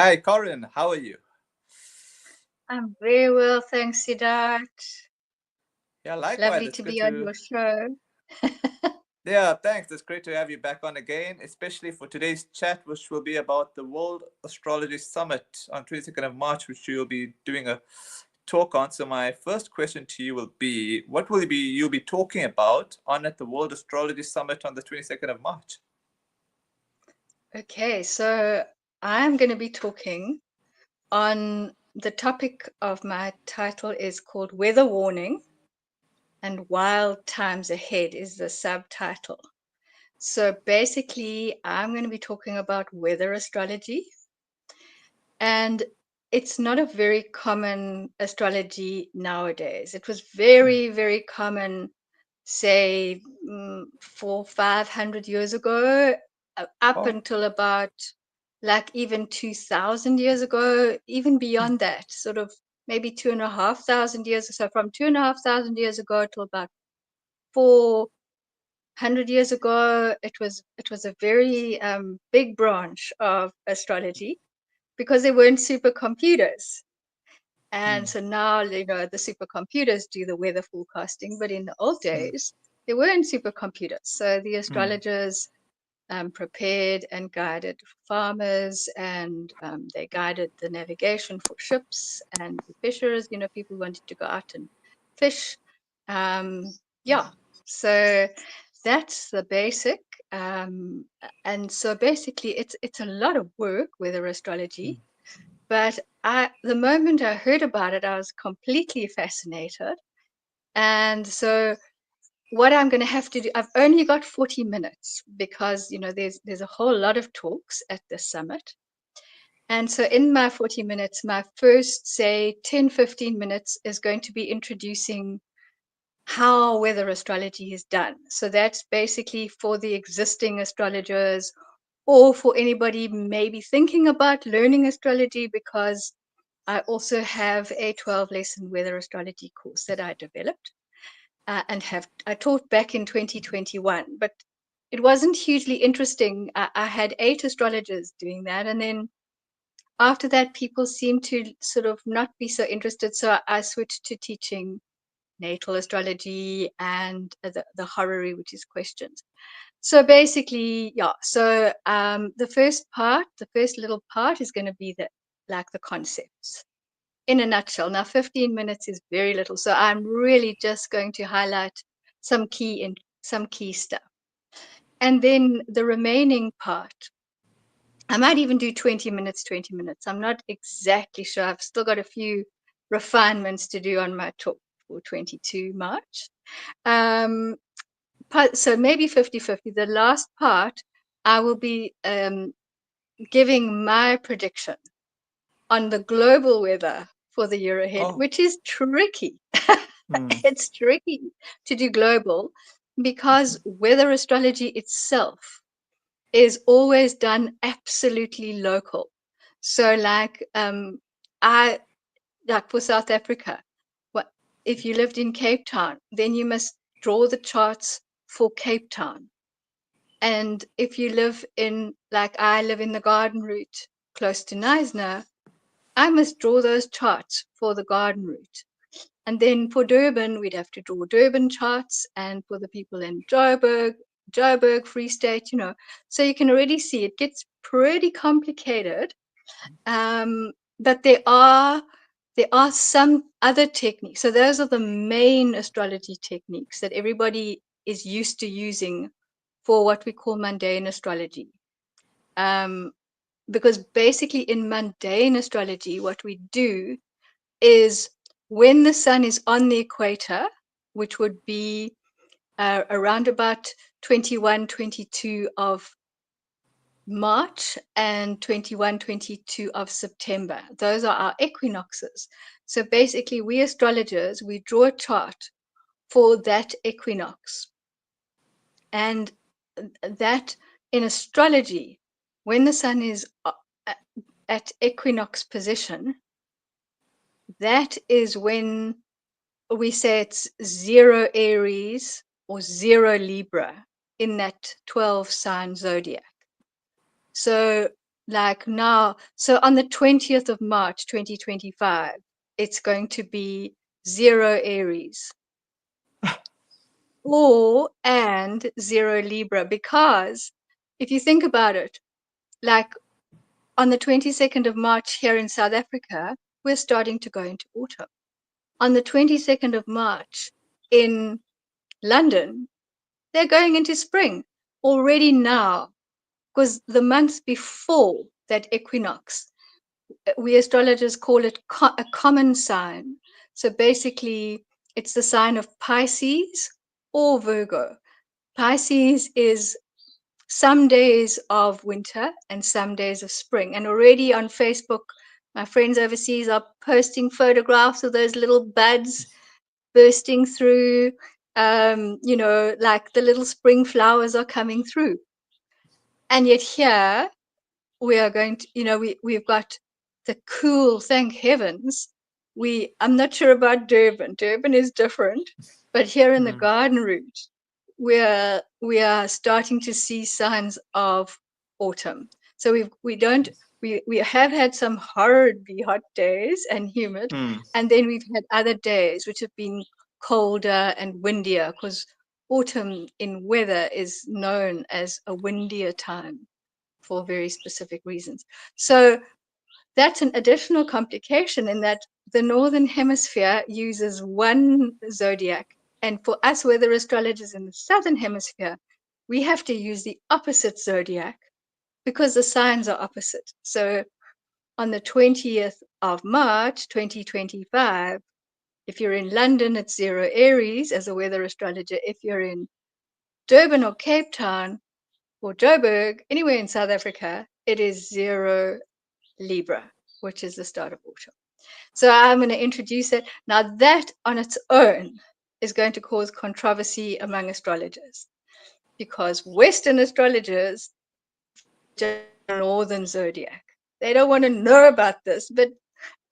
Hi, Corin. How are you? I'm very well, thanks, Siddharth. Yeah, likewise. Lovely It's to good be on to. your show. Yeah, thanks. It's great to have you back on again, especially for today's chat, which will be about the World Astrology Summit on 22nd of March, which you'll be doing a talk on. So my first question to you will be, what will you'll be talking about on at the World Astrology Summit on the 22nd of March? Okay, so I'm going to be talking on the topic of my title is called Weather Warning and Wild Times Ahead is the subtitle. So basically, I'm going to be talking about weather astrology, and it's not a very common astrology nowadays. It was very, very common, say, 500 years ago, up Oh, until about like even 2000 years ago, even beyond that, sort of maybe 2,500 years or so, from 2,500 years ago till about 400 years ago, it was a very big branch of astrology because there weren't supercomputers. And hmm. so now, the supercomputers do the weather forecasting, but in the old days, there weren't supercomputers. So the Hmm. astrologers prepared and guided farmers, and they guided the navigation for ships and the fishers, people wanted to go out and fish. Um, yeah, so that's the basic. And so basically, it's a lot of work, weather astrology, but the moment I heard about it, I was completely fascinated. And so what I'm going to have to do, I've only got 40 minutes because, there's a whole lot of talks at the summit. And so in my 40 minutes, my first, say, 10, 15 minutes is going to be introducing how weather astrology is done. So that's basically for the existing astrologers or for anybody maybe thinking about learning astrology, because I also have a 12 lesson weather astrology course that I developed and I taught back in 2021, but it wasn't hugely interesting. I had 8 astrologers doing that, and then after that, people seemed to sort of not be so interested. So I switched to teaching natal astrology and the horary, which is questions. So basically, yeah. So the first little part is going to be the concepts in a nutshell. Now, 15 minutes is very little, so I'm really just going to highlight some key stuff. And then the remaining part, I might even do 20 minutes, 20 minutes. I'm not exactly sure. I've still got a few refinements to do on my talk for 22 March. Um, so maybe 50-50. The last part, I will be giving my prediction on the global weather for the year ahead, Oh, which is tricky. hmm. It's tricky to do global because weather astrology itself is always done absolutely local. So, I like for South Africa, what if you lived in Cape Town, then you must draw the charts for Cape Town. And if you live in, like I live in the Garden Route close to Knysna, I must draw those charts for the Garden Route. And then for Durban, we'd have to draw Durban charts, and for the people in Joburg, Free State, So you can already see it gets pretty complicated. Um, but there are some other techniques. So those are the main astrology techniques that everybody is used to using for what we call mundane astrology. Um, because basically in mundane astrology, what we do is when the sun is on the equator, which would be around about 21, 22 of March and 21, 22 of September. Those are our equinoxes. So basically, we astrologers, we draw a chart for that equinox. And that in astrology, when the sun is at equinox position, that is when we say it's 0 Aries or 0 Libra in that 12 sign zodiac. So like now. So on the 20th of March 2025, it's going to be 0 Aries and 0 Libra, because if you think about it, like on the 22nd of March here in South Africa, we're starting to go into autumn. On the 22nd of March in London, they're going into spring already now, because the month before that equinox, we astrologers call it a common sign. So basically, it's the sign of Pisces or Virgo. Pisces is some days of winter and some days of spring. And already on Facebook, my friends overseas are posting photographs of those little buds bursting through. Like the little spring flowers are coming through. And yet here we are going to, we've got the cool, thank heavens. I'm not sure about Durban. Durban is different, but here in the garden route, we are starting to see signs of autumn. So we have had some horribly hot days and humid, and then we've had other days which have been colder and windier, because autumn in weather is known as a windier time for very specific reasons. So that's an additional complication, in that the Northern Hemisphere uses one zodiac. And for us weather astrologers in the Southern Hemisphere, we have to use the opposite zodiac because the signs are opposite. So on the 20th of March, 2025, if you're in London, it's 0 Aries as a weather astrologer. If you're in Durban or Cape Town or Joburg, anywhere in South Africa, it is 0 Libra, which is the start of autumn. So I'm going to introduce it. Now that on its own is going to cause controversy among astrologers, because Western astrologers just northern zodiac. They don't want to know about this, but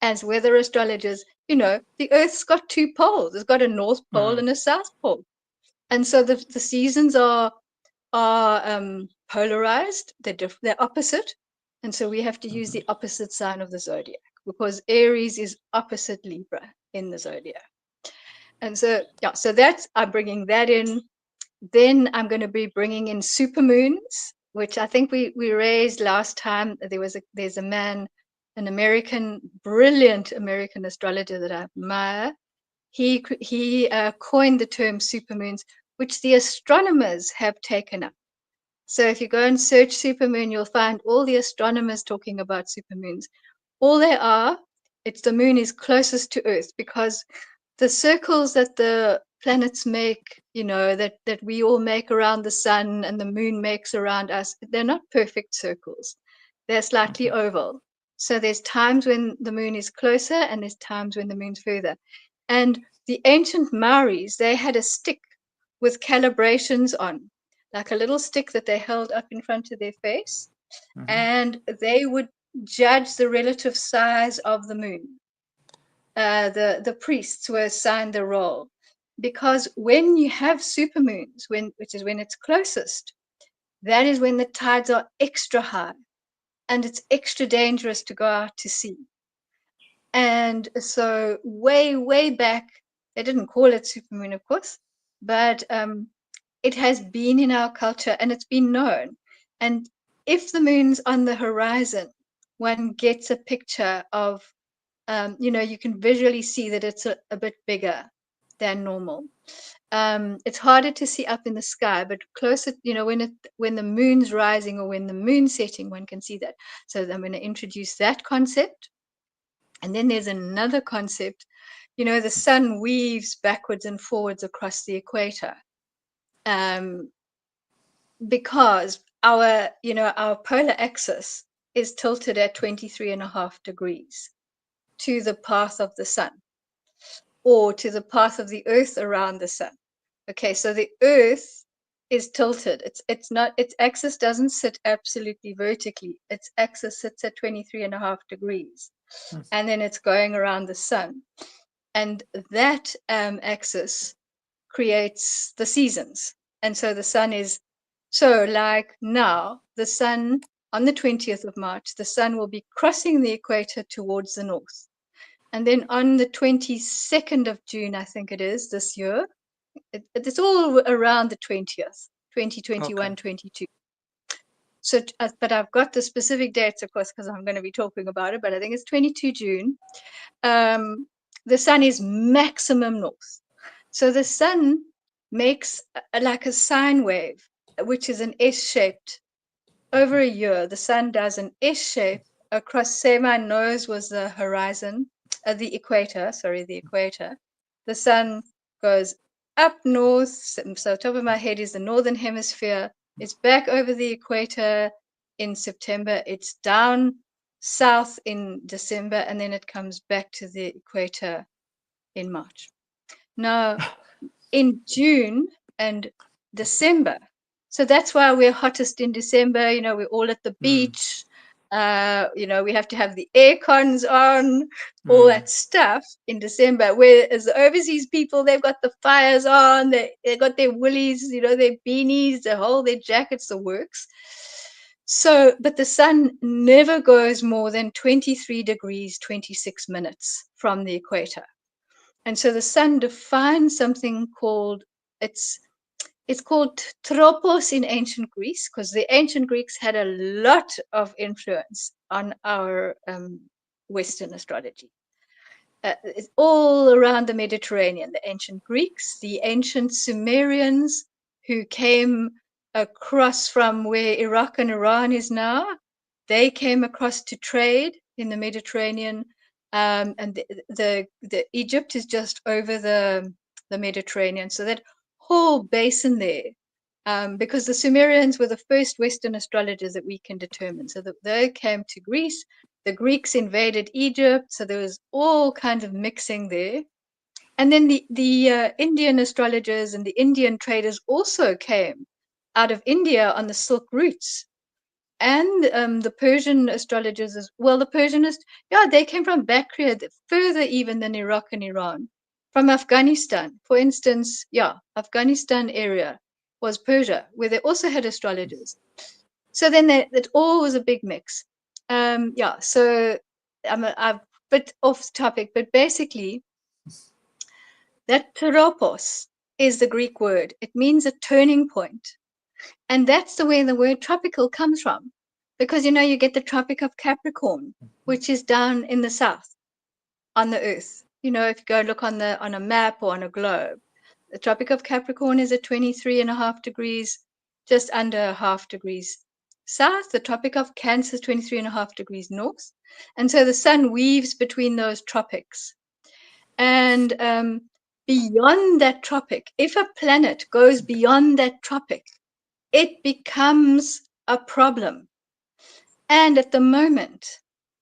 as weather astrologers, the Earth's got 2 poles. It's got a North Pole and a South Pole. And so the seasons are polarized. They're opposite. And so we have to use the opposite sign of the zodiac, because Aries is opposite Libra in the zodiac. And so, so I'm bringing that in. Then I'm going to be bringing in supermoons, which I think we raised last time. There's a man, an American, brilliant American astrologer that I admire. He coined the term supermoons, which the astronomers have taken up. So if you go and search supermoon, you'll find all the astronomers talking about supermoons. All they are, it's the moon is closest to Earth, because the circles that the planets make, that we all make around the sun and the moon makes around us, they're not perfect circles. They're slightly oval. So there's times when the moon is closer and there's times when the moon's further. And the ancient Maoris, they had a stick with calibrations on, like a little stick that they held up in front of their face, and they would judge the relative size of the moon. The priests were assigned the role, because when you have supermoons, which is when it's closest, that is when the tides are extra high and it's extra dangerous to go out to sea. And so way back, they didn't call it supermoon, of course, but it has been in our culture and it's been known. And if the moon's on the horizon, one gets a picture of, you can visually see that it's a bit bigger than normal. It's harder to see up in the sky, but closer, when the moon's rising or when the moon's setting, one can see that. So I'm going to introduce that concept. And then there's another concept. The sun weaves backwards and forwards across the equator, because our polar axis is tilted at 23.5 degrees to the path of the sun, or to the path of the Earth around the sun. Okay, so the Earth is tilted. Its axis doesn't sit absolutely vertically. Its axis sits at 23.5 degrees. And then it's going around the sun. And that axis creates the seasons. And so the sun is, so like now, the sun on the 20th of March, the sun will be crossing the equator towards the north. And then on the 22nd of June, I think it is this year, it's all around the 20th, 2021, Okay. 22. So, but I've got the specific dates, of course, because I'm going to be talking about it, but I think it's 22 June. The sun is maximum north. So the sun makes like a sine wave, which is an S-shaped. Over a year, the sun does an S-shape across, say my nose was the horizon, the equator, sorry, the equator. The sun goes up north, so top of my head is the northern hemisphere. It's back over the equator in September. It's down south in December, and then it comes back to the equator in March. Now, in June and December, so that's why we're hottest in December. You know, we're all at the beach. You know, we have to have the air cons on, all that stuff in December. Whereas the overseas people, they've got the fires on, they got their woolies, you know, their beanies, their jackets, the works. So, but the sun never goes more than 23 degrees, 26 minutes from the equator. And so the sun defines something called, it's called tropos in ancient Greece, because the ancient Greeks had a lot of influence on our Western astrology. It's all around the Mediterranean, the ancient Greeks, the ancient Sumerians who came across from where Iraq and Iran is now. They came across to trade in the Mediterranean. And the Egypt is just over the Mediterranean. So that whole basin there, because the Sumerians were the first Western astrologers that we can determine. So they came to Greece, the Greeks invaded Egypt, so there was all kinds of mixing there. And then the Indian astrologers and the Indian traders also came out of India on the Silk routes. And the Persian astrologers as well, the Persianists, yeah, they came from Bactria, further even than Iraq and Iran, from Afghanistan. For instance, yeah, Afghanistan area was Persia, where they also had astrologers. So then it all was a big mix. Yeah, so I'm a bit off topic, but basically that tropos is the Greek word. It means a turning point. And that's the way the word tropical comes from. Because, you know, you get the Tropic of Capricorn, which is down in the south on the earth. You know, if you go look on a map or on a globe, the Tropic of Capricorn is at 23.5 degrees, just under a half degrees south. The Tropic of Cancer is 23.5 degrees north. And so the sun weaves between those tropics. And beyond that tropic, if a planet goes beyond that tropic, it becomes a problem. And at the moment,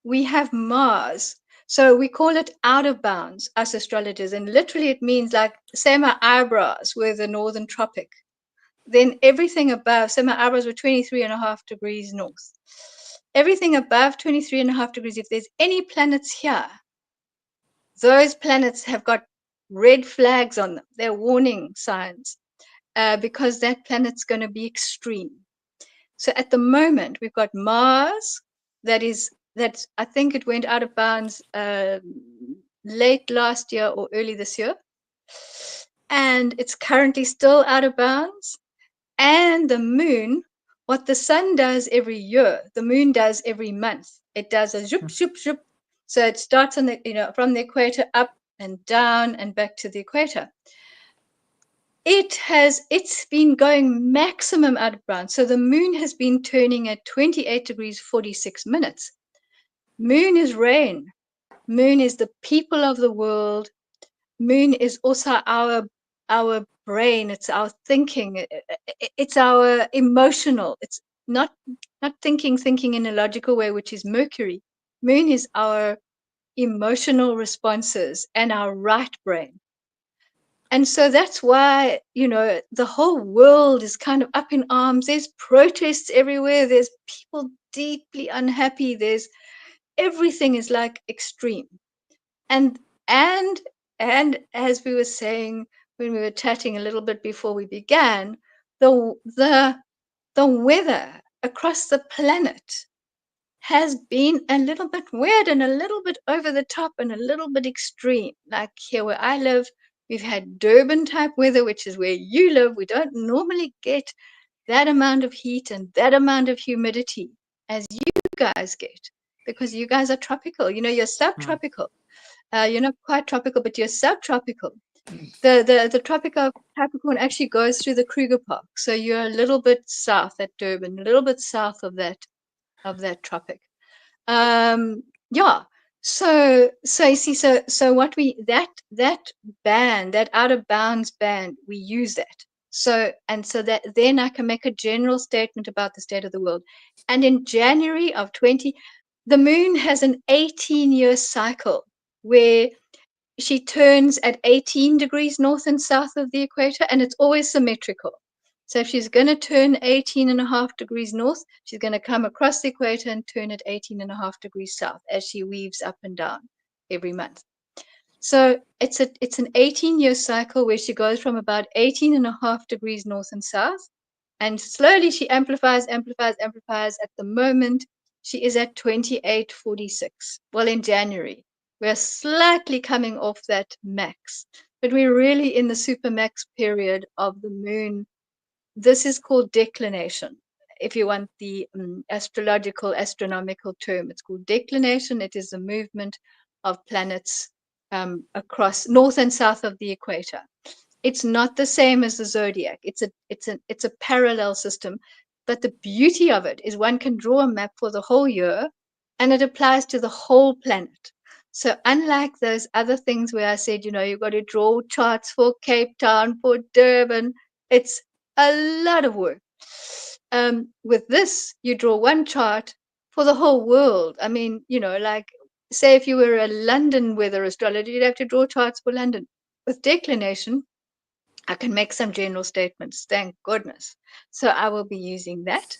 we have Mars. So we call it out of bounds, us astrologers. And literally it means like, say my eyebrows were the northern tropic. Then everything above, say my eyebrows were 23.5 degrees north. Everything above 23.5 degrees, if there's any planets here, those planets have got red flags on them. They're warning signs because that planet's going to be extreme. So at the moment, we've got Mars that's I think it went out of bounds late last year or early this year. And it's currently still out of bounds. And the moon, what the sun does every year, the moon does every month. It does a zoop, zoop, zoop. So it starts on the, you know, from the equator up and down and back to the equator. It's been going maximum out of bounds. So the moon has been turning at 28 degrees 46 minutes. Moon is rain. Moon is the people of the world. Moon is also our brain. It's our thinking. It's our emotional. It's not thinking in a logical way, which is Mercury. Moon is our emotional responses and our right brain. And so that's why, you know, the whole world is kind of up in arms. There's protests everywhere. There's people deeply unhappy. There's everything is like extreme. And as we were saying when we were chatting a little bit before we began, the weather across the planet has been a little bit weird and a little bit over the top and a little bit extreme. Like here where I live, we've had Durban type weather, which is where you live. We don't normally get that amount of heat and that amount of humidity as you guys get, because you guys are tropical. You're subtropical. You're not quite tropical, but you're subtropical. The Tropic of Capricorn actually goes through the Kruger Park, so you're a little bit south at Durban, a little bit south of that tropic. Yeah. So you see, so what that band, that out of bounds band, we use that. So that then I can make a general statement about the state of the world. And in January of 20, the moon has an 18-year cycle where she turns at 18 degrees north and south of the equator, and it's always symmetrical. So if she's going to turn 18.5 degrees north, she's going to come across the equator and turn at 18.5 degrees south as she weaves up and down every month. So it's an 18-year cycle where she goes from about 18.5 degrees north and south, and slowly she amplifies. At the moment, she is at 28.46. Well, in January, we're slightly coming off that max, but we're really in the supermax period of the moon. This is called declination. If you want the astronomical term, it's called declination. It is the movement of planets across north and south of the equator. It's not the same as the zodiac. It's a parallel system, but the beauty of it is one can draw a map for the whole year, and it applies to the whole planet. So unlike those other things where I said, you've got to draw charts for Cape Town, for Durban, it's a lot of work. With this, you draw one chart for the whole world. I mean, like say if you were a London weather astrologer, you'd have to draw charts for London. With declination, I can make some general statements, thank goodness. So I will be using that.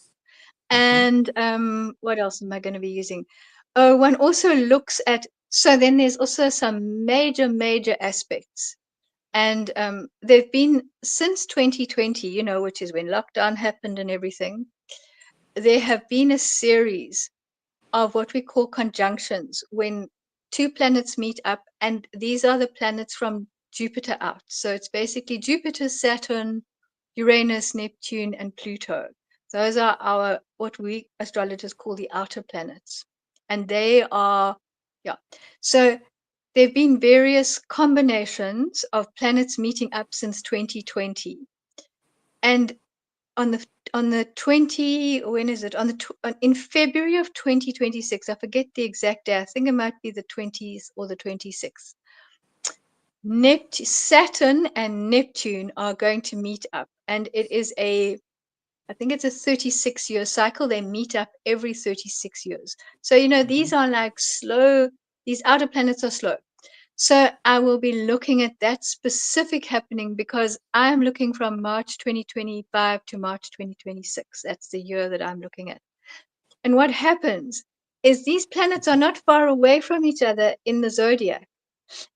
And what else am I going to be using? Oh, one also looks at, so then there's also some major aspects. And they've been since 2020, which is when lockdown happened and everything, there have been a series of what we call conjunctions when two planets meet up, and these are the planets from Jupiter out. So it's basically Jupiter, Saturn, Uranus, Neptune, and Pluto. Those are our, what we astrologers call the outer planets. And they are, yeah. So there have been various combinations of planets meeting up since 2020. And on the 20, when is it? In February of 2026, I forget the exact day. I think it might be the 20th or the 26th. Saturn and Neptune are going to meet up, and it is I think it's a 36-year cycle. They meet up every 36 years. So, these are like slow, these outer planets are slow. So I will be looking at that specific happening because I'm looking from March 2025 to March 2026. That's the year that I'm looking at. And what happens is these planets are not far away from each other in the zodiac.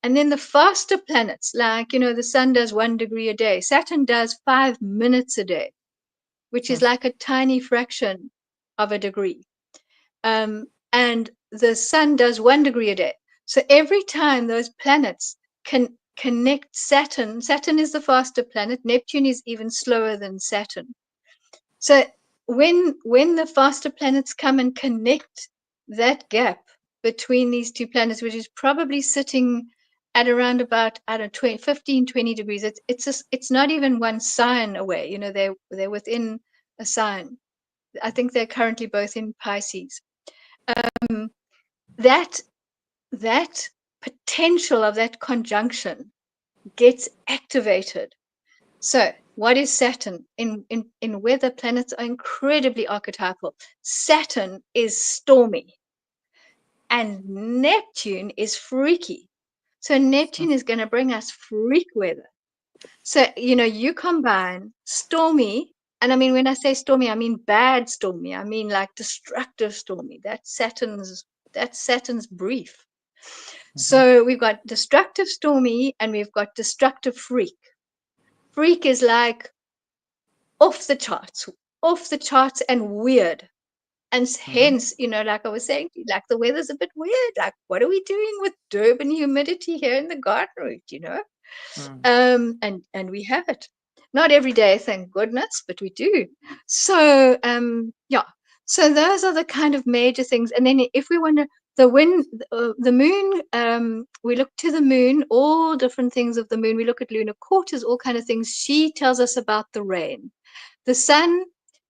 And then the faster planets, like, the sun does 1 degree a day, Saturn does 5 minutes a day, which is like a tiny fraction of a degree. And the sun does 1 degree a day. So every time those planets can connect Saturn is the faster planet. Neptune is even slower than Saturn. So when the faster planets come and connect that gap between these two planets, which is probably sitting at around about, I don't know, 15, 20 degrees. It's not even one sign away. They're within a sign. I think they're currently both in Pisces. That potential of that conjunction gets activated. So what is Saturn? In weather, planets are incredibly archetypal. Saturn is stormy and Neptune is freaky. So Neptune is going to bring us freak weather. So, you combine stormy, and I mean, when I say stormy, I mean bad stormy. I mean like destructive stormy. That's Saturn's brief. So we've got destructive stormy and we've got destructive freak. Freak is like off the charts, off the charts and weird. And Mm-hmm. hence, like I was saying, like the weather's a bit weird. Like, what are we doing with Durban humidity here in the garden route? Mm. And we have it. Not every day, thank goodness, but we do. So, yeah. So those are the kind of major things. And then if we want to, the moon, we look to the moon, all different things of the moon. We look at lunar quarters, all kind of things. She tells us about the rain. The sun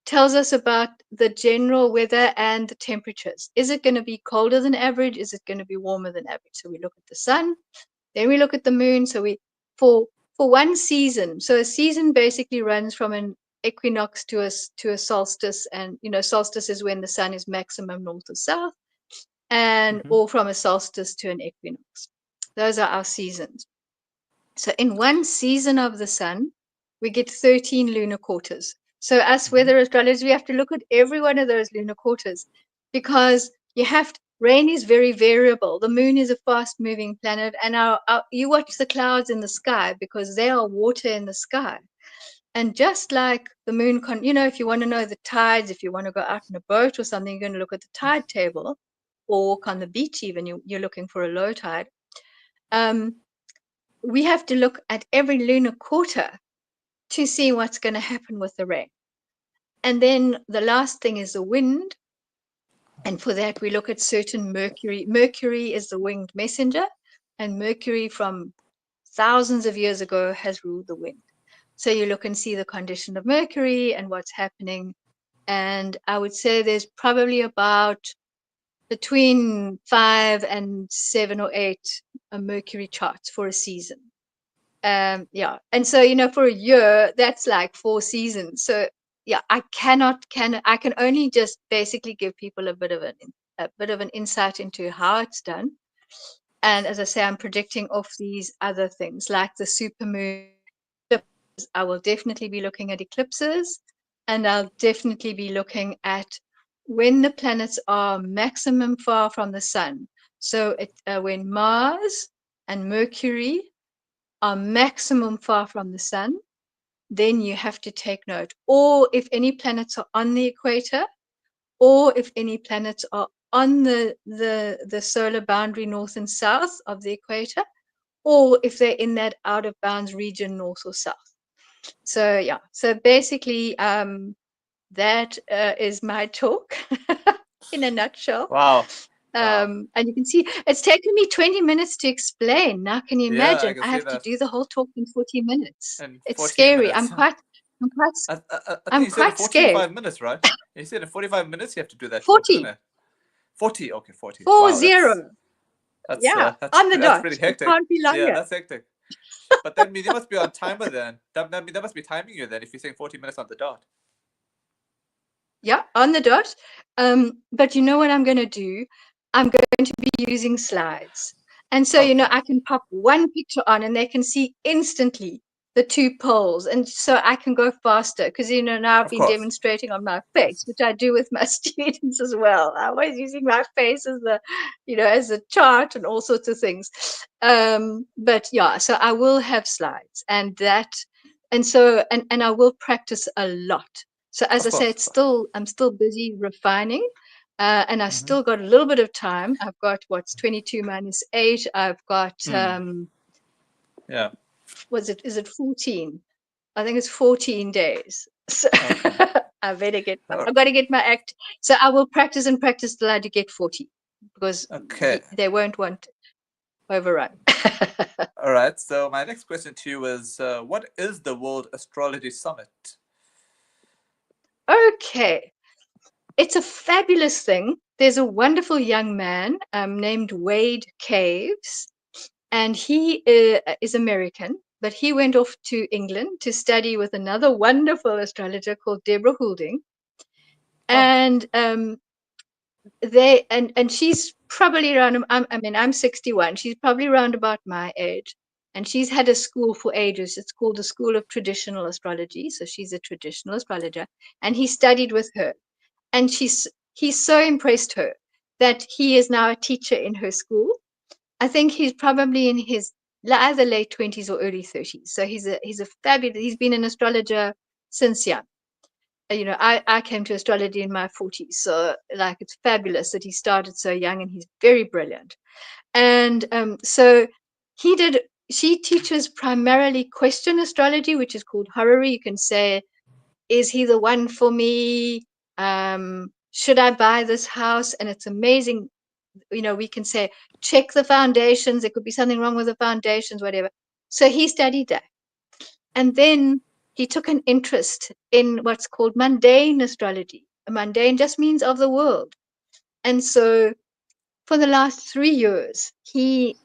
tells us about the general weather and the temperatures. Is it going to be colder than average? Is it going to be warmer than average? So we look at the sun, then we look at the moon. So for for one season, so a season basically runs from an equinox to a solstice, and solstice is when the sun is maximum north or south, and Mm-hmm. or from a solstice to an equinox. Those are our seasons. So in one season of the sun, we get 13 lunar quarters. So us Mm-hmm. weather astrologers, we have to look at every one of those lunar quarters, because rain is very variable. The moon is a fast moving planet, and you watch the clouds in the sky because they are water in the sky. And just like the moon, if you want to know the tides, if you want to go out in a boat or something, you're going to look at the tide table, or walk on the beach even, you're looking for a low tide. We have to look at every lunar quarter to see what's going to happen with the rain. And then the last thing is the wind. And for that, we look at certain Mercury. Mercury is the winged messenger, and Mercury from thousands of years ago has ruled the wind. So you look and see the condition of Mercury and what's happening. And I would say there's probably about between 5 and 7 or 8 Mercury charts for a season. Yeah, and so for a year that's like 4 seasons. So yeah, I can only just basically give people a bit of an insight into how it's done. And as I say, I'm predicting off these other things like the supermoon. I will definitely be looking at eclipses, and I'll definitely be looking at when the planets are maximum far from the sun. So when Mars and Mercury are maximum far from the sun, then you have to take note. Or if any planets are on the equator, or if any planets are on the solar boundary north and south of the equator, or if they're in that out of bounds region north or south. So yeah, so basically that is my talk in a nutshell. Wow. Wow. And you can see it's taken me 20 minutes to explain. Now, can you Yeah, I imagine? can I see have to that. do the whole talk in 40 minutes. In It's 40 scary. minutes. I'm quite, I think I'm you said in quite scared. 45 minutes, right? You said in 45 minutes you have to do that talk, isn't 40, it? 40. Okay, 40. Wow, 40. that's Yeah, that's on the that's dot. pretty It hectic. can't be Yeah, longer. that's hectic. But that means you must be on timer then. That must be timing you then if you're saying 40 minutes on the dot. Yeah, on the dot. But you know what I'm going to do? I'm going to be using slides. And so, Okay. I can pop one picture on and they can see instantly the two poles. And so I can go faster because, now I've Of been course. demonstrating on my face, which I do with my students as well. I'm always using my face as a chart and all sorts of things. But yeah, so I will have slides and I will practice a lot. So as Of I say, course, of course. I'm still busy refining, and I Mm-hmm. still got a little bit of time. I've got what's 22 minus 8. I've got Mm. Yeah. is it 14? I think it's 14 days. So Okay. I've All got to get my act. So I will practice and practice till I do get 40, because okay. they won't want to overrun. All right. So my next question to you is, what is the World Astrology Summit? Okay. It's a fabulous thing. There's a wonderful young man named Wade Caves, and he is American, but he went off to England to study with another wonderful astrologer called Deborah Houlding. Oh. And and she's probably around. I'm 61. She's probably around about my age, and she's had a school for ages. It's called the School of Traditional Astrology. So she's a traditional astrologer, and he studied with her, and he's so impressed her that he is now a teacher in her school. I think he's probably in his either late 20s or early 30s. So he's a fabulous. He's been an astrologer since young. I came to astrology in my 40s, so like it's fabulous that he started so young, and he's very brilliant. And so he did. She teaches primarily question astrology, which is called horary. You can say, is he the one for me? Should I buy this house? And it's amazing. We can say, check the foundations. There could be something wrong with the foundations, whatever. So he studied that. And then he took an interest in what's called mundane astrology. Mundane just means of the world. And so for the last 3 years, he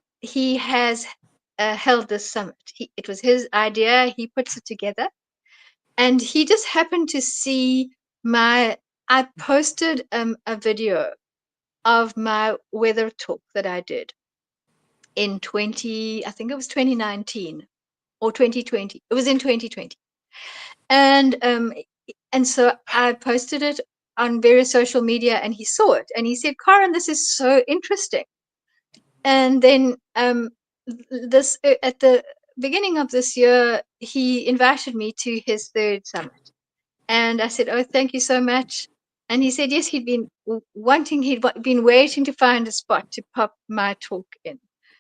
has held this summit. It was his idea. He puts it together, and he just happened to see I posted a video of my weather talk that I did in I think it was 2019 or 2020. It was in 2020. And so I posted it on various social media, and he saw it, and he said, Karen, this is so interesting. And then this at the beginning of this year, he invited me to his third summit. And I said, oh, thank you so much. And he said, yes, he'd been waiting to find a spot to pop my talk in.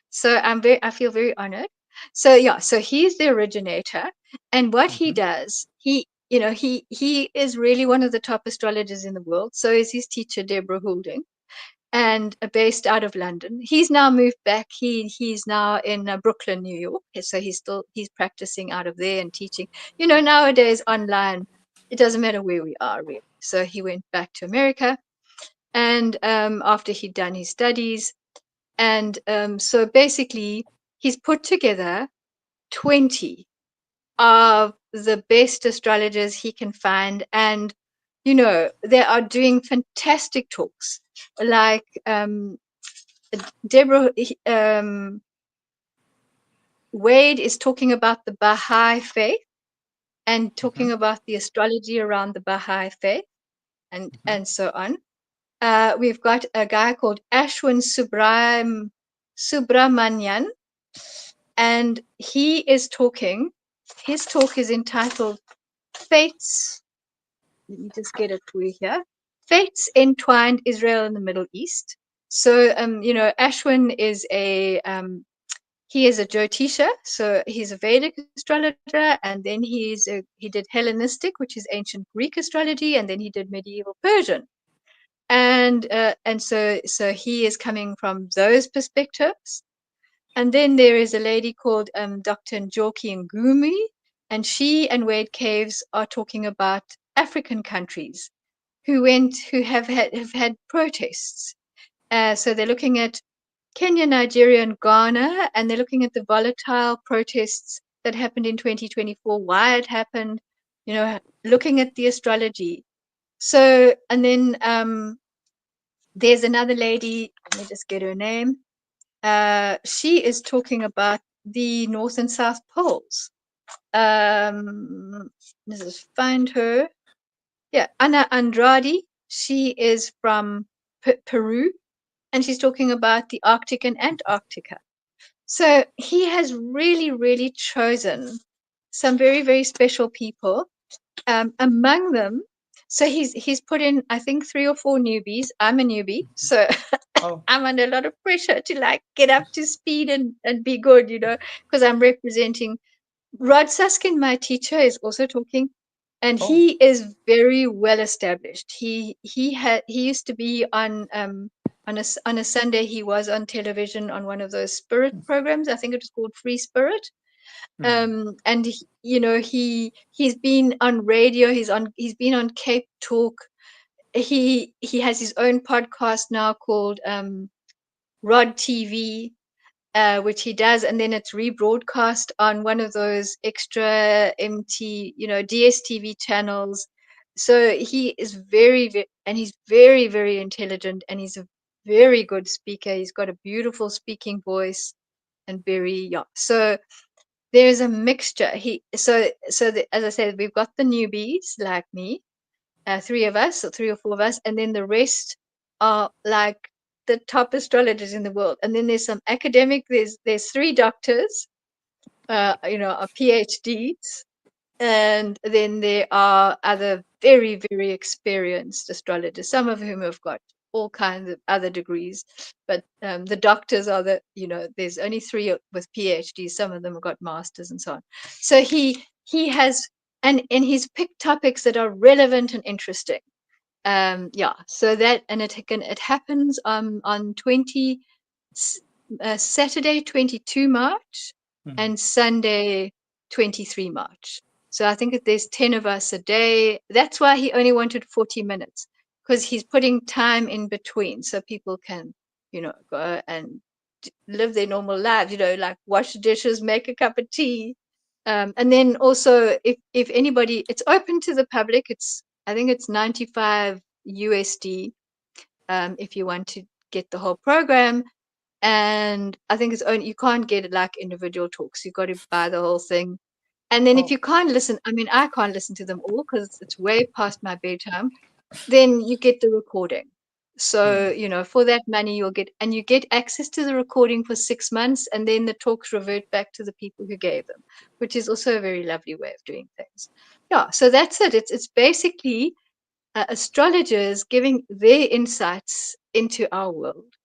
So I feel very honored. So yeah, so he's the originator. And what he does, he is really one of the top astrologers in the world. So is his teacher, Deborah Houlding, and based out of London. He's now moved back. He's now in Brooklyn, New York. So he's practicing out of there and teaching. Nowadays online, it doesn't matter where we are really. So he went back to America, and after he'd done his studies, and so basically he's put together 20 of the best astrologers he can find, and they are doing fantastic talks, like Deborah Wade is talking about the Baha'i faith and talking about the astrology around the Baha'i faith, and so on. We've got a guy called Ashwin Subramanian, and he is talking. His talk is entitled Fates. Let me just get it for you here. Fates entwined Israel and the Middle East. So, Ashwin is he is a Jyotisha, so he's a Vedic astrologer, and then he did Hellenistic, which is ancient Greek astrology, and then he did medieval Persian, and so he is coming from those perspectives. And then there is a lady called Dr. Njoki Ngumi, and she and Wade Caves are talking about African countries who have had protests. So they're looking at Kenya, Nigeria, and Ghana, and they're looking at the volatile protests that happened in 2024, why it happened, looking at the astrology. So, and then there's another lady, let me just get her name. She is talking about the North and South poles. Let's just find her. Yeah, Ana Andrade. She is from Peru, and she's talking about the Arctic and Antarctica. So he has really, really chosen some very, very special people. Among them, so he's put in, I think, 3 or 4 newbies. I'm a newbie, so I'm under a lot of pressure to get up to speed and be good, because I'm representing. Rod Suskin, my teacher, is also talking, and he is very well established. He used to be on a Sunday. He was on television on one of those spirit programs. I think it was called Free Spirit. And he's been on radio. He's been on Cape Talk. He has his own podcast now called Rod TV, which he does, and then it's rebroadcast on one of those extra DSTV channels. So he is and he's very, very intelligent, and he's a very good speaker. He's got a beautiful speaking voice, and so there's a mixture. As I said, we've got the newbies like me, 3 of us, or 3 or 4 of us, and then the rest are like the top astrologers in the world. And then there's some academic. There's 3 doctors, PhDs, and then there are other very, very experienced astrologers, some of whom have got all kinds of other degrees. But the doctors are there's only 3 with PhDs. Some of them have got masters and so on. So he has, and he's picked topics that are relevant and interesting. So that, and it happens on Saturday 22 March and Sunday 23 March. So I think there's 10 of us a day. That's why he only wanted 40 minutes, because he's putting time in between so people can, go and live their normal lives, like wash the dishes, make a cup of tea. And then also, if anybody, it's open to the public. I think it's 95 USD if you want to get the whole program. And I think it's only, you can't get it like individual talks. You've got to buy the whole thing. And then if you can't listen, I mean, I can't listen to them all because it's way past my bedtime, then you get the recording. So, for that money, you get access to the recording for 6 months, and then the talks revert back to the people who gave them, which is also a very lovely way of doing things. Yeah, so that's it. It's basically astrologers giving their insights into our world.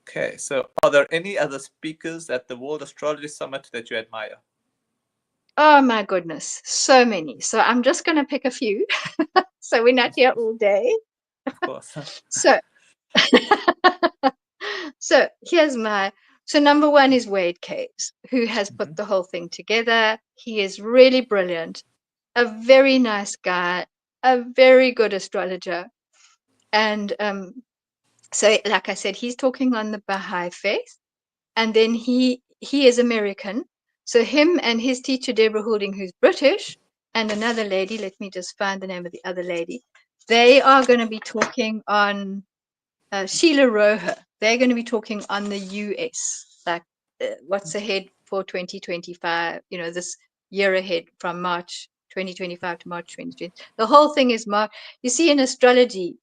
Okay, so are there any other speakers at the World Astrology Summit that you admire? Oh my goodness, so many. So I'm just going to pick a few. So we're not here all day. Of course. So, so so number one is Wade Caves, who has put the whole thing together. He is really brilliant, a very nice guy, a very good astrologer. And so, like I said, he's talking on the Baha'i faith. And then he is American. So him and his teacher, Deborah Houlding, who's British, and another lady, let me just find the name of the other lady, they are going to be talking on Sheila Roher. They're going to be talking on the US, like what's ahead for 2025, this year ahead from March 2025 to March 2020. The whole thing is March. You see, in astrology,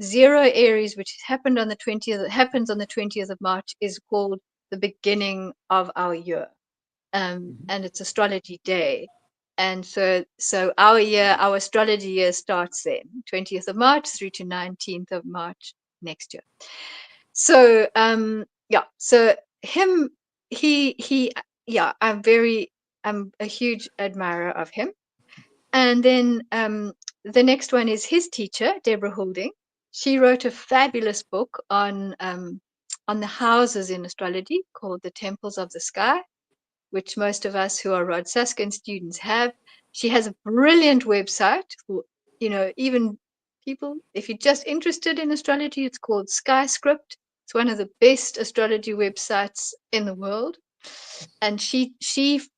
Zero Aries, which happens on the 20th of March, is called the beginning of our year. And it's astrology day. And so our astrology year starts then, 20th of March through to 19th of March next year. So so him, I'm a huge admirer of him. And then the next one is his teacher, Deborah Houlding. She wrote a fabulous book on the houses in astrology called The Temples of the Sky, which most of us who are Rod Susskind students have. She has a brilliant website for, even people, if you're just interested in astrology, it's called SkyScript. It's one of the best astrology websites in the world. And she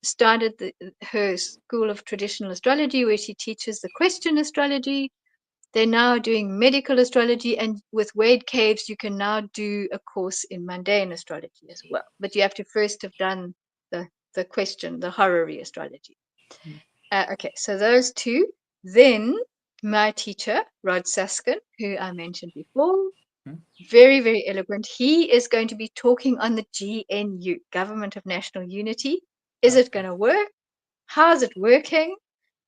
started her school of traditional astrology, where she teaches the question astrology. They're now doing medical astrology, and with Wade Caves, you can now do a course in mundane astrology as well. But you have to first have done the question, the horary astrology. Okay, so those two. Then my teacher, Rod Susskind, who I mentioned before, very, very eloquent. He is going to be talking on the GNU, Government of National Unity. Is it going to work? How's it working?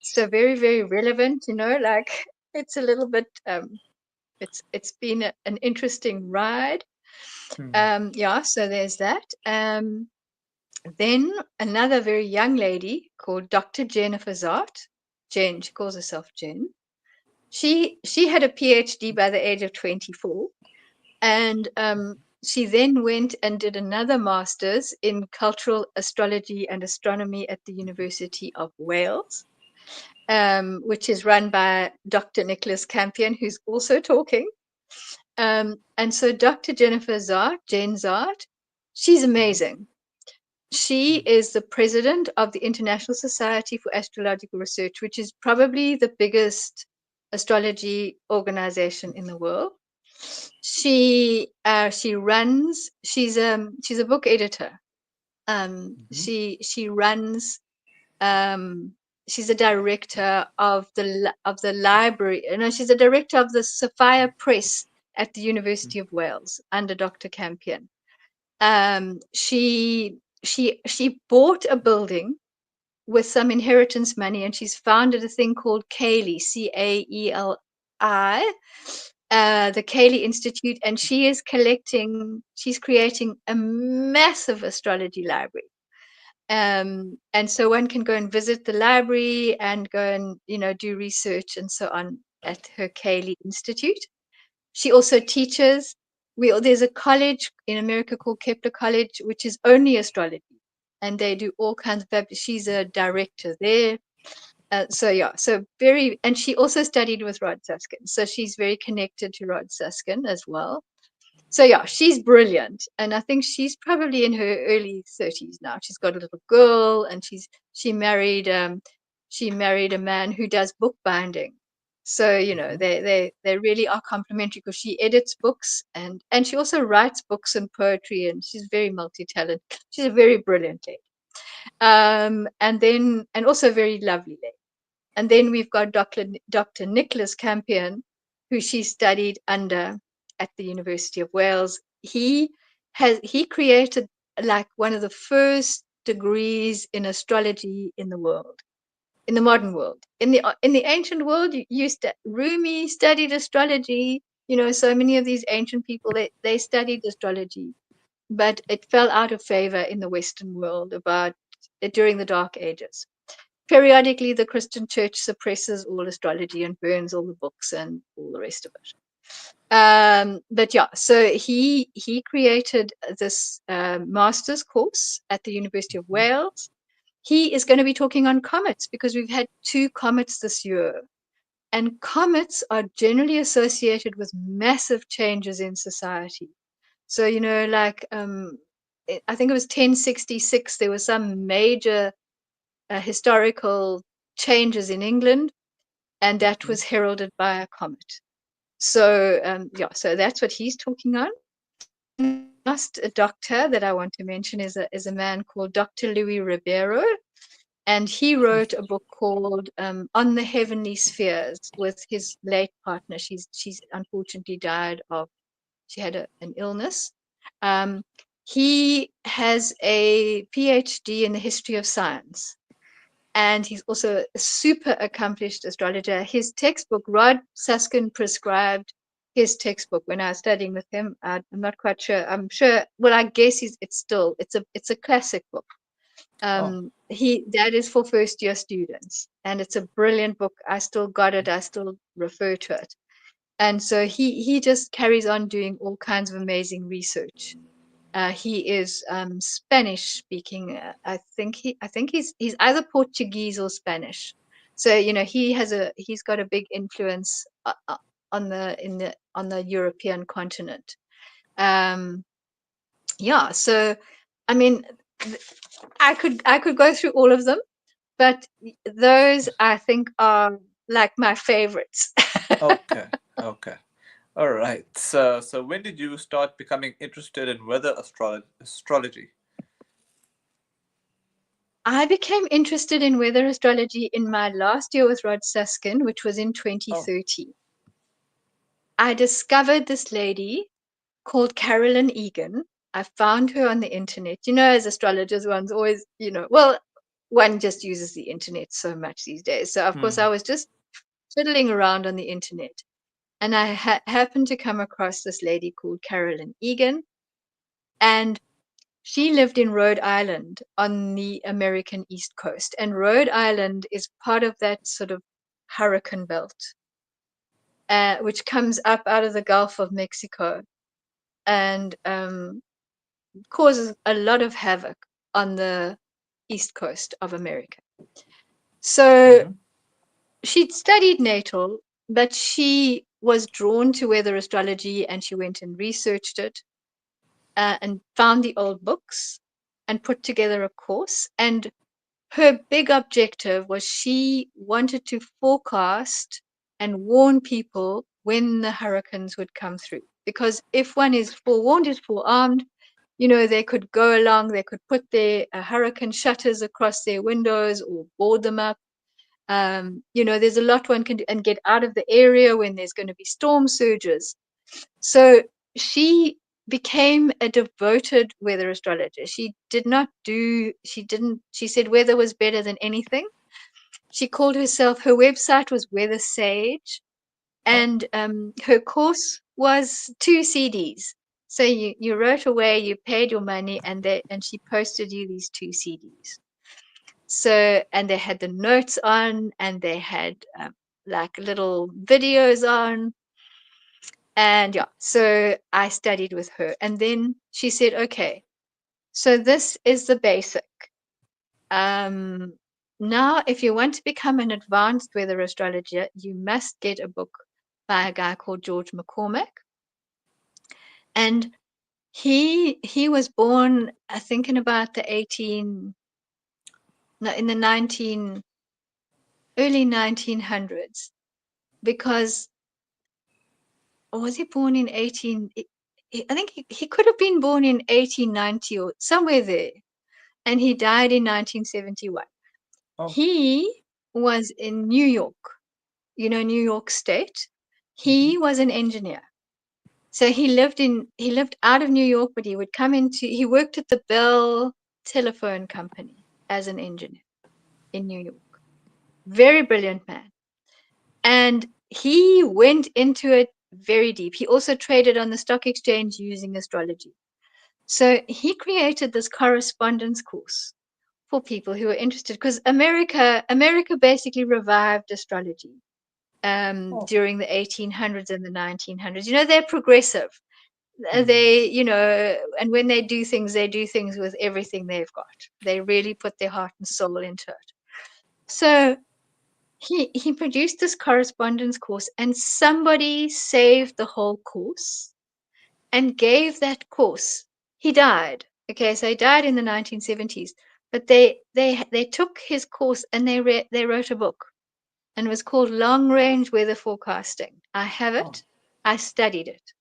So very, very relevant, like it's a little bit, it's been an interesting ride. So there's that. Then another very young lady called Dr. Jennifer Zart. Jen, she calls herself Jen. She had a PhD by the age of 24. And she then went and did another master's in cultural astrology and astronomy at the University of Wales, which is run by Dr. Nicholas Campion, who's also talking. And so Dr. Jennifer Zart, Jen Zart, she's amazing. She is the president of the International Society for Astrological Research, which is probably the biggest astrology organization in the world. She's a book editor. She runs, she's a director of the library. No, she's a director of the Sophia Press at the University of Wales under Dr. Campion. She bought a building with some inheritance money, and she's founded a thing called Caeli, Caeli, the Caeli Institute, and she's creating a massive astrology library. And so one can go and visit the library and go and, do research and so on at her Caeli Institute. She also teaches. There's a college in America called Kepler College, which is only astrology, and they do all kinds of. She's a director there. So yeah, so very, and she also studied with Rod Susskind, so she's very connected to Rod Susskind as well. So yeah, she's brilliant, and I think she's probably in her early 30s now. She's got a little girl, and she married a man who does bookbinding. So Mhm. they really are complementary, because she edits books, and she also writes books and poetry, and she's very multi-talented. She's a very brilliant lady, and also a very lovely lady. And then we've got Dr. Nicholas Campion, who she studied under at the University of Wales. He created like one of the first degrees in astrology in the world, in the modern world. In the ancient world, Rumi studied astrology. So many of these ancient people, they studied astrology, but it fell out of favor in the Western world about during the Dark Ages. Periodically, the Christian church suppresses all astrology and burns all the books and all the rest of it. But yeah, so he created this master's course at the University of Mhm. Wales. He is going to be talking on comets, because we've had 2 comets this year, and comets are generally associated with massive changes in society. So like I think it was 1066, there was some major historical changes in England, and that Mhm. was heralded by a comet. So yeah, so that's what he's talking on. And the last doctor that I want to mention is a man called Dr. Louis Ribeiro, and he wrote a book called On the Heavenly Spheres with his late partner. She's unfortunately died of she had an illness. Um, he has a PhD in the history of science, and he's also a super accomplished astrologer. His textbook, Rod Susskind prescribed his textbook when I was studying with him. I'm not quite sure. I'm sure. Well, I guess it's a classic book. Oh, He that is for first year students, and it's a brilliant book. I still got it. I still refer to it. And so he just carries on doing all kinds of amazing research. He is Spanish speaking. I think he's either Portuguese or Spanish. So he's got a big influence on the European continent. Um, yeah. So I mean, I could go through all of them, but those I think are like my favorites. okay, okay. All right. So when did you start becoming interested in weather astrology? I became interested in weather astrology in my last year with Rod Susskind, which was in Oh. 2013. I discovered this lady called Carolyn Egan. I found her on the internet. As astrologers, one's always, well, one just uses the internet so much these days. So, of course, I Hmm. was just fiddling around on the internet. And I happened to come across this lady called Carolyn Egan. And she lived in Rhode Island on the American East Coast. And Rhode Island is part of that sort of hurricane belt, which comes up out of the Gulf of Mexico and causes a lot of havoc on the East Coast of America. So Hmm. she'd studied natal, but she was drawn to weather astrology, and she went and researched it, and found the old books and put together a course. And her big objective was she wanted to forecast and warn people when the hurricanes would come through. Because if one is forewarned, is forearmed, they could go along, they could put their hurricane shutters across their windows or board them up. There's a lot one can do, and get out of the area when there's going to be storm surges. So she became a devoted weather astrologer. She said weather was better than anything. She called herself, her website was Weather Sage, Oh, and her course was 2 CDs. So you wrote away, you paid your money, and she posted you these 2 CDs. So, and they had the notes on, and they had like little videos on. And yeah, so I studied with her. And then she said, okay, so this is the basic. Um, Now, if you want to become an advanced weather astrologer, you must get a book by a guy called George McCormack. And he was born, I think, in about the 18, no, in the 19, early 1900s, because, or was he born in 18? I think he could have been born in 1890 or somewhere there, and he died in 1971. oh. He was in New York, New York State. Mhm. He was an engineer. So he lived out of New York, but he worked at the Bell Telephone Company as an engineer in New York. Very brilliant man. And he went into it very deep. He also traded on the stock exchange using astrology. So he created this correspondence course for people who are interested, because America basically revived astrology Oh. during the 1800s and the 1900s. They're progressive. Mm. And when they do things with everything they've got. They really put their heart and soul into it. So he produced this correspondence course, and somebody saved the whole course and gave that course. He died. Okay, so he died in the 1970s. But they took his course and they wrote a book, and it was called Long Range Weather Forecasting. I have Oh. it. I studied it.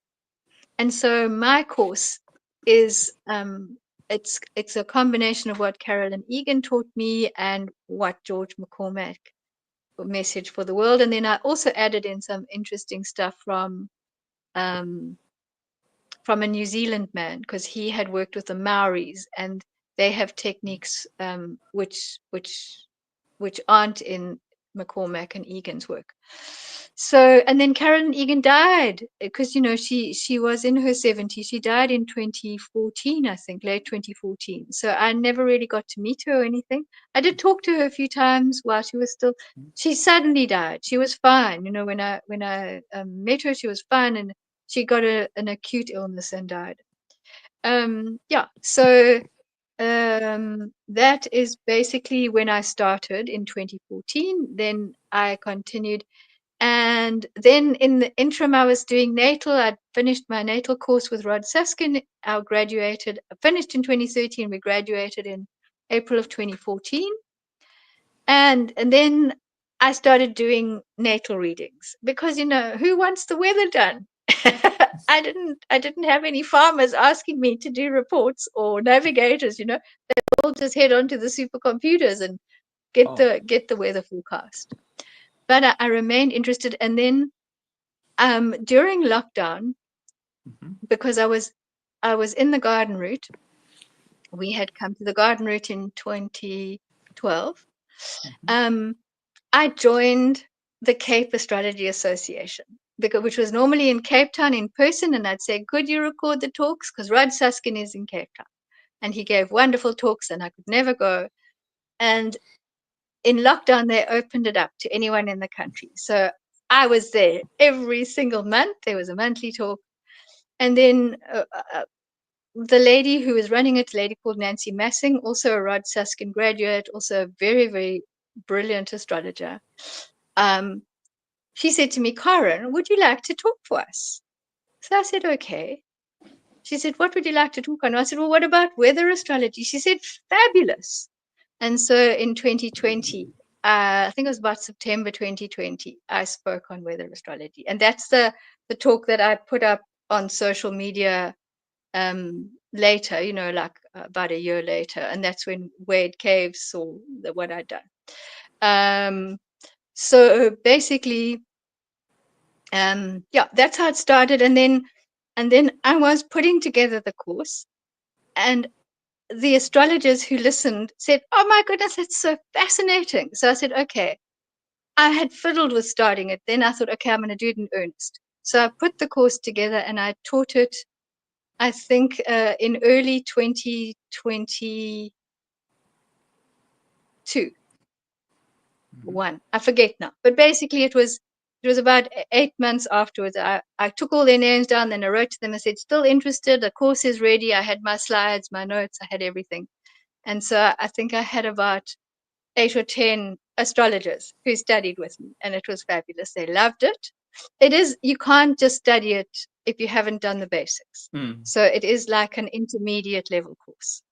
And so my course is it's a combination of what Carolyn Egan taught me and what George McCormack message for the world. And then I also added in some interesting stuff um, from a New Zealand man, because he had worked with the Maoris, and they have techniques which aren't in McCormack and Egan's work. So, and then Carolyn Egan died because she was in her 70s. She died in 2014, I think, late 2014. So I never really got to meet her or anything. I did talk to her a few times while she was still. She suddenly died. She was fine. When I met her, she was fine, and she got an acute illness and died. Yeah. So that is basically when I started in 2014. Then I continued. And then in the interim, I was doing natal. I'd finished my natal course with Rod Suskin. I finished in 2013. We graduated in April of 2014. And then I started doing natal readings because, who wants the weather done? I didn't have any farmers asking me to do reports or navigators, all just head on to the supercomputers and get Oh. the weather forecast. But I remained interested. And then during lockdown, Mhm. because I was in the garden route, we had come to the garden route in 2012. Mhm. Um, I joined the Cape Astrology Association, which was normally in Cape Town in person, and I'd say, "Could you record the talks?" Because Rod Suskin is in Cape Town, and he gave wonderful talks, and I could never go. And in lockdown, they opened it up to anyone in the country. So I was there every single month. There was a monthly talk. And then the lady who was running it, a lady called Nancy Massing, also a Rod Suskin graduate, also a very, very brilliant astrologer. Um, she said to me, "Karen, would you like to talk for us?" So I said, "Okay." She said, "What would you like to talk on?" I said, "Well, what about weather astrology?" She said, "Fabulous." And so in 2020, I think it was about September 2020, I spoke on weather astrology. And that's the talk that I put up on social media later, like about a year later. And that's when Wade Cave saw what I'd done. So basically, yeah, that's how it started. And then And then I was putting together the course, and the astrologers who listened said, "Oh my goodness, it's so fascinating." So I said, "Okay." I had fiddled with starting it. Then I thought, "Okay, I'm going to do it in earnest." So I put the course together and I taught it, I think, in early 2022. Mhm. One, I forget now, but basically it was about 8 months afterwards. I took all their names down, then I wrote to them and said, "Still interested? The course is ready." I had my slides, my notes, I had everything. And so I think I had about 8 or 10 astrologers who studied with me, and it was fabulous. They loved it. It is, you can't just study it if you haven't done the basics. Mm. So it is like an intermediate level course.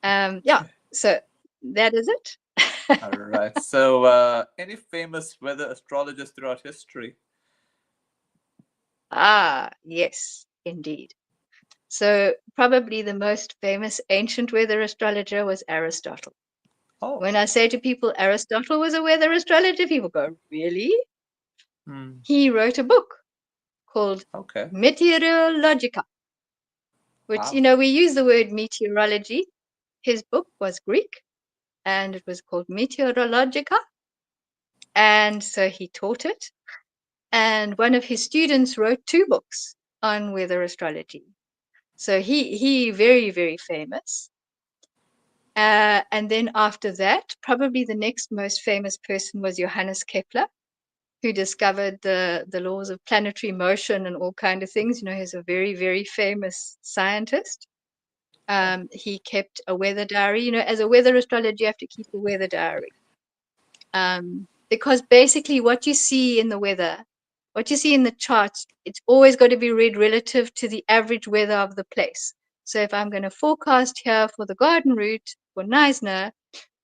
Yeah, Okay. so that is it. All right. So, any famous weather astrologers throughout history? Ah, yes, indeed. So probably the most famous ancient weather astrologer was Aristotle. Oh. When I say to people Aristotle was a weather astrologer, people go, "Really?" Mm. He wrote a book called Okay. Meteorologica, which, Wow. we use the word meteorology. His book was Greek and it was called Meteorologica. And so he taught it. And one of his students wrote 2 books on weather astrology. So he very, very famous. And then after that, probably the next most famous person was Johannes Kepler, who discovered the laws of planetary motion and all kind of things. He's a very, very famous scientist. Yeah. He kept a weather diary. As a weather astrologer, you have to keep a weather diary. Because basically what you see in the weather, what you see in the charts, it's always got to be read relative to the average weather of the place. So if I'm going to forecast here for the garden route for Neisner,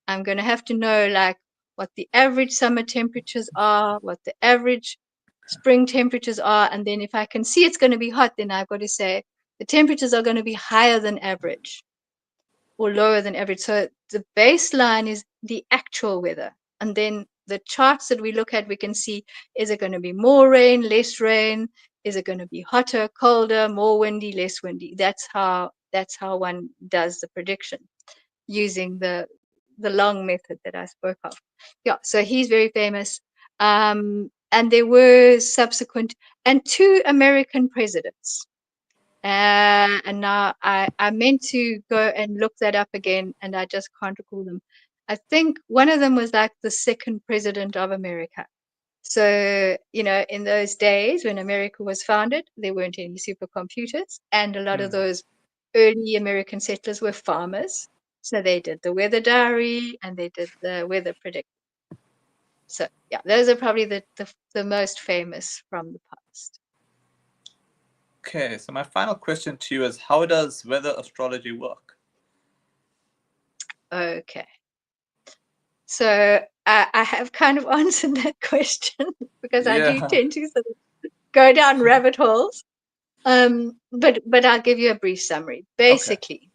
I'm going to have to know like what the average summer temperatures are, what the average spring temperatures are. And then if I can see it's going to be hot, then I've got to say the temperatures are going to be higher than average or lower than average. So the baseline is the actual weather. And then the charts that we look at, we can see, is it going to be more rain, less rain? Is it going to be hotter, colder, more windy, less windy? That's how one does the prediction using the long method that I spoke of. Yeah, so he's very famous. And there were subsequent, and 2 American presidents. And now I meant to go and look that up again, and I just can't recall them. I think one of them was like the second president of America. So, in those days when America was founded, there weren't any supercomputers, and a lot of Mm. those early American settlers were farmers. So they did the weather diary and they did the weather prediction. So, yeah, those are probably the most famous from the past. Okay. So, my final question to you is, how does weather astrology work? Okay. So I have kind of answered that question because I do Yeah. tend to sort of go down rabbit holes. But I'll give you a brief summary. Okay. Basically,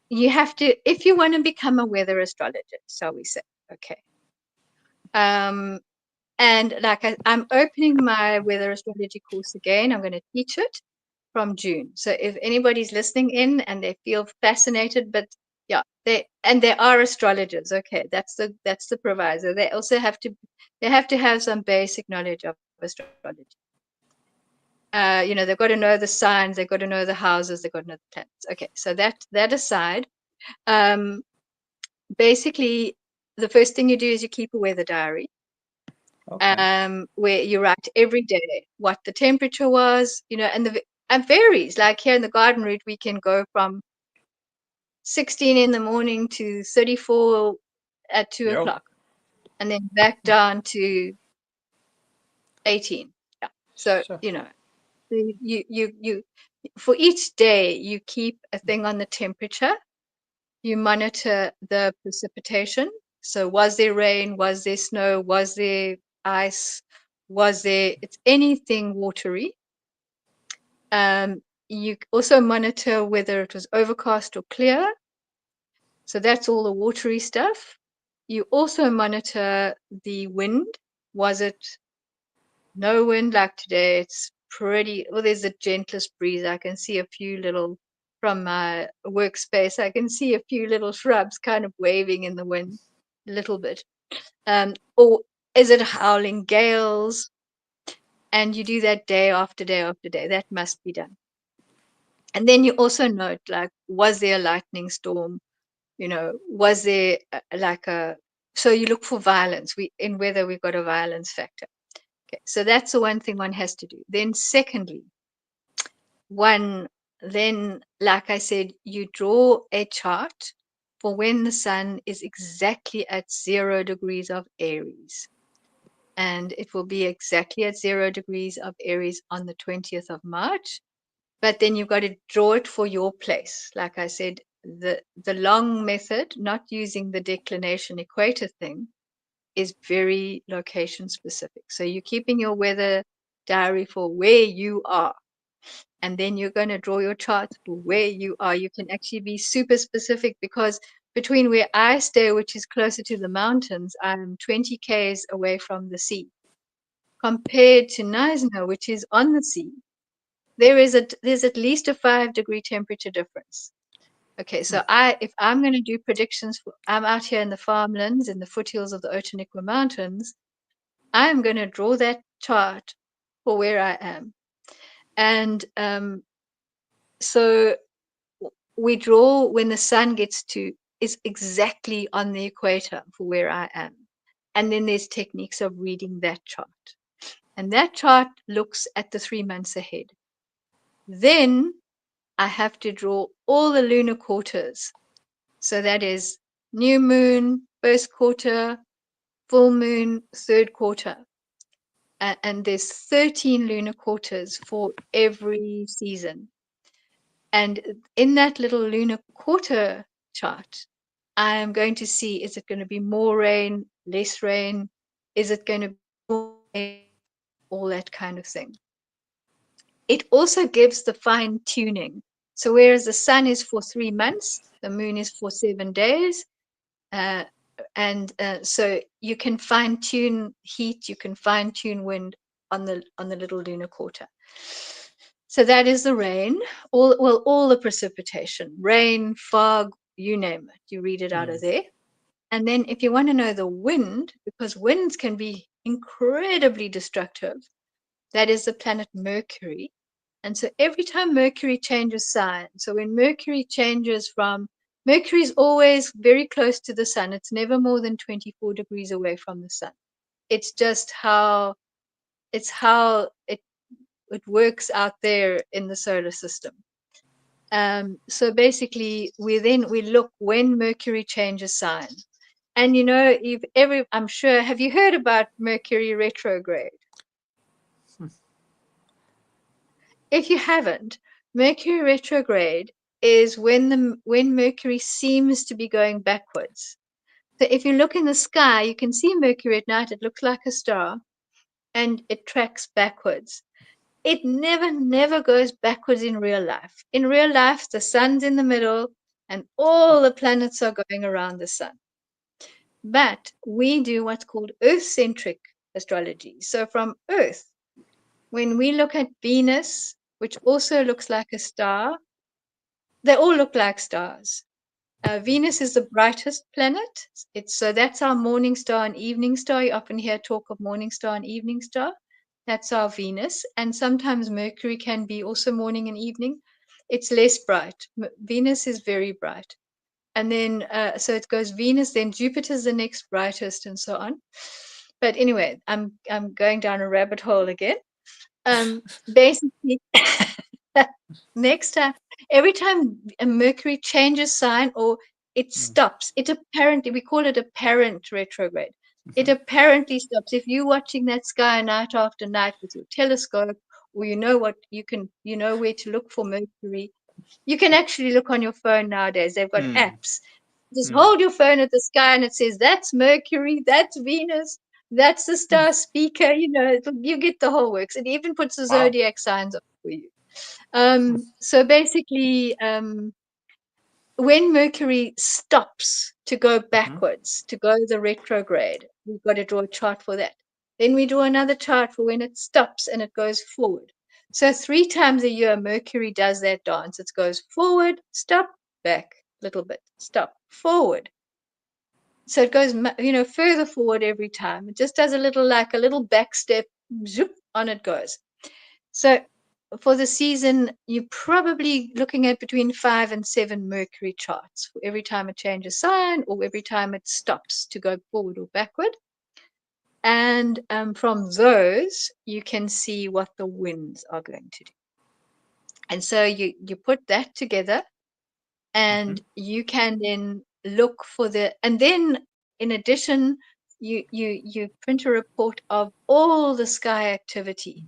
you have to, if you want to become a weather astrologist, shall we say, okay. And like I'm opening my weather astrology course again. I'm going to teach it from June. So if anybody's listening in and they feel fascinated, but yeah, they are astrologers. Okay, that's the proviso. They also have to have some basic knowledge of astrology. They've got to know the signs, they've got to know the houses, they've got to know the planets. Okay, so that aside, um, basically the first thing you do is you keep a weather diary. Okay. Where you write every day what the temperature was, and varies. Like here in the garden route, we can go from 16 in the morning to 34 at 2 Yo. o'clock, and then back down to 18. Yeah. So, Sure. you for each day, you keep a thing on the temperature, you monitor the precipitation. So was there rain? Was there snow? Was there ice? It's anything watery. You also monitor whether it was overcast or clear. So that's all the watery stuff. You also monitor the wind. Was it no wind like today? It's pretty, well, there's the gentlest breeze. I can see a few little, from my workspace, I can see a few little shrubs kind of waving in the wind a little bit. Or is it howling gales? And you do that day after day after day. That must be done. And then you also note, like, was there a lightning storm? Was there like a, so you look for violence. In weather, we've got a violence factor. Okay, so that's the one thing one has to do. Then secondly, like I said, you draw a chart for when the sun is exactly at 0 degrees of Aries. And it will be exactly at 0 degrees of Aries on the 20th of March. But then you've got to draw it for your place. Like I said, the long method, not using the declination equator thing, is very location specific. So you're keeping your weather diary for where you are. And then you're going to draw your charts for where you are. You can actually be super specific, because between where I stay, which is closer to the mountains, I'm 20 k's away from the sea. Compared to Neisner, which is on the sea, there's at least a 5-degree temperature difference. Okay, so if I'm going to do predictions, I'm out here in the farmlands, in the foothills of the Otaniqua Mountains, I'm going to draw that chart for where I am. And so we draw when the sun is exactly on the equator for where I am. And then there's techniques of reading that chart. And that chart looks at the 3 months ahead. Then I have to draw all the lunar quarters. So that is new moon, first quarter, full moon, third quarter. And there's 13 lunar quarters for every season. And in that little lunar quarter chart, I am going to see, is it going to be more rain, less rain? Is it going to be more rain? All that kind of thing. It also gives the fine tuning. So whereas the sun is for 3 months, the moon is for 7 days. So you can fine tune heat, you can fine tune wind on the little lunar quarter. So that is the rain, all the precipitation, rain, fog, you name it. You read it out of there. And then if you want to know the wind, because winds can be incredibly destructive, that is the planet Mercury. And so every time Mercury changes sign, so when Mercury changes Mercury is always very close to the sun. It's never more than 24 degrees away from the sun. It's just how it works out there in the solar system. So basically, we look when Mercury changes sign. And I'm sure, have you heard about Mercury retrograde? If you haven't, Mercury retrograde is when Mercury seems to be going backwards. So if you look in the sky, you can see Mercury at night. It looks like a star, and it tracks backwards. It never goes backwards in real life. In real life, the sun's in the middle, and all the planets are going around the sun. But we do what's called Earth-centric astrology. So from Earth, when we look at Venus, which also looks like a star, they all look like stars. Venus is the brightest planet. So that's our morning star and evening star. You often hear talk of morning star and evening star. That's our Venus. And sometimes Mercury can be also morning and evening. It's less bright. Venus is very bright. And then, so it goes Venus, then Jupiter's the next brightest, and so on. But anyway, I'm going down a rabbit hole again. Basically, next time, every time a Mercury changes sign or it stops, we call it apparent retrograde. It apparently stops. If you're watching that sky night after night with your telescope, or you know where to look for Mercury, you can actually look on your phone nowadays. They've got apps. Just hold your phone at the sky and it says, that's Mercury, that's Venus, that's the star speaker. You get the whole works. It even puts the zodiac signs up for you. So basically, when Mercury stops to go backwards, to go the retrograde, we've got to draw a chart for that. Then we draw another chart for when it stops and it goes forward. So 3 times a year, Mercury does that dance. It goes forward, stop, back, little bit, stop, forward. So it goes, further forward every time. It just does a little back step, zoop, on it goes. So for the season, you're probably looking at between 5 and 7 Mercury charts for every time it changes sign or every time it stops to go forward or backward. And from those, you can see what the winds are going to do. And so you put that together, and you can then look for and then in addition, you print a report of all the sky activity.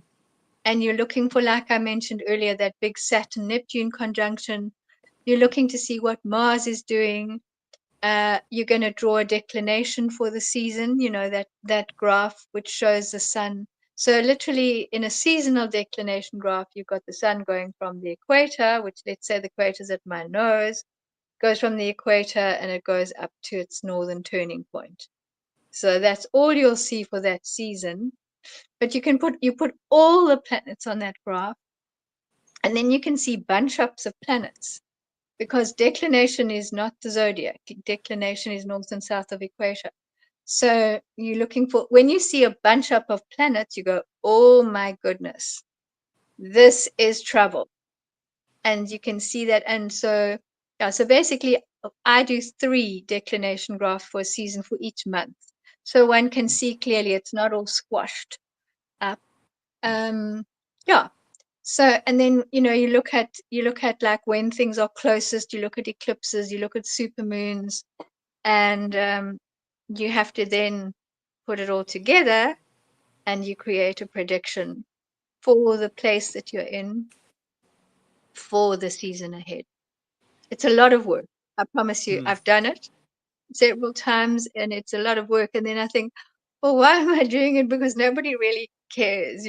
And you're looking for, like I mentioned earlier, that big Saturn Neptune conjunction. You're looking to see what Mars is doing. You're going to draw a declination for the season, that graph which shows the sun. So literally in a seasonal declination graph, you've got the sun going from the equator, which, let's say the equator's at my nose, goes from the equator and it goes up to its northern turning point. So that's all you'll see for that season. But you put all the planets on that graph, and then you can see bunch ups of planets, because declination is not the zodiac. Declination is north and south of equator. So you're looking for, when you see a bunch up of planets, you go, oh my goodness, this is trouble. And you can see that. And so, yeah, so basically I do 3 declination graphs for a season for each month. So one can see clearly it's not all squashed up. Yeah. So, and then, you look at like when things are closest, you look at eclipses, you look at supermoons, and you have to then put it all together and you create a prediction for the place that you're in for the season ahead. It's a lot of work. I promise you, I've done it several times and it's a lot of work. And then I think, well, why am I doing it? Because nobody really cares,